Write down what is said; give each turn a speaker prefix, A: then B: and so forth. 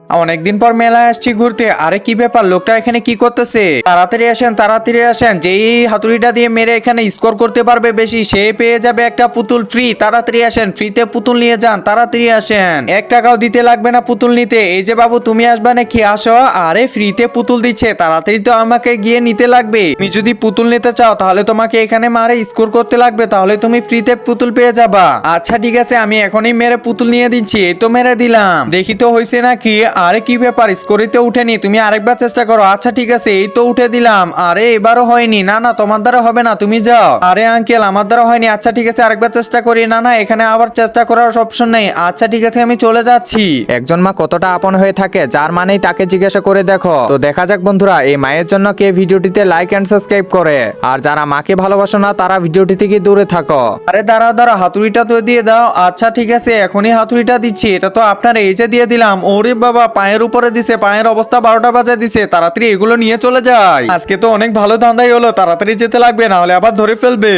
A: অনেকদিন পর মেলায় আসছি ঘুরতে। আরে কি ব্যাপার, লোকটা এখানে কি করতেছে? তাড়াতাড়ি আসেন, তাড়াতাড়ি আসেন। যেই হাতুড়িটা দিয়ে মেরে এখানে স্কোর করতে পারবে বেশি, সে পেয়ে যাবে একটা পুতুল ফ্রি। তাড়াতাড়ি আসেন, ফ্রিতে পুতুল নিয়ে যান, তাড়াতাড়ি আসেন। 1 টাকাও দিতে লাগবে না পুতুল নিতে। এই যে বাবু, তুমি আসবা নাকি? আসো। আরে ফ্রিতে পুতুল দিচ্ছে, তাড়াতাড়ি তো আমাকে গিয়ে নিতে লাগবে। তুমি যদি পুতুল নিতে চাও তাহলে তোমাকে এখানে মারে স্কোর করতে লাগবে, তাহলে তুমি ফ্রিতে পুতুল পেয়ে যাবা। আচ্ছা ঠিক আছে, আমি এখনই মেরে পুতুল নিয়ে দিচ্ছি। এই তো মেরে দিলাম, দেখি তো হয়েছে নাকি। আরে কি ব্যাপার, স্কোরিতে উঠেনি, তুমি আরেকবার চেষ্টা করো। আচ্ছা ঠিক আছে, এই তো উঠে দিলাম। আরে এবারও হয়নি। না না, তোমার দ্বারা হবে না, তুমি যাও। আরে আঙ্কেল, আমার দ্বারা হয়নি। আচ্ছা ঠিক আছে, আরেকবার চেষ্টা করি। না না, এখানে আবার চেষ্টা করার অপশন নেই। আচ্ছা ঠিক আছে, আমি চলে যাচ্ছি। একজন মা কতটা আপন হয়ে থাকে, যার মানেই তাকে জিজ্ঞাসা করে দেখো। তো দেখা যাক বন্ধুরা, এই মায়ের জন্য কে ভিডিওটিতে লাইক এন্ড সাবস্ক্রাইব করে। আর যারা মাকে ভালোবাসো না, তারা ভিডিওটি থেকে দূরে থাকো। আরে দাঁড়াও দাঁড়াও, হাতুড়িটা তো দিয়ে দাও। আচ্ছা ঠিক আছে, এখনই হাতুড়িটা দিচ্ছি। এটা তো আপনার এই যে দিয়ে দিলাম। ওরে বাবা, পায়ের উপরে দিছে, পায়ের অবস্থা 12টা বাজে দিছে। তাড়াতাড়ি এগুলো নিয়ে চলে যায়। আজকে তো অনেক ভালো ধান্দাই হলো, তাড়াতাড়ি যেতে লাগবে, না হলে আবার ধরে ফেলবে।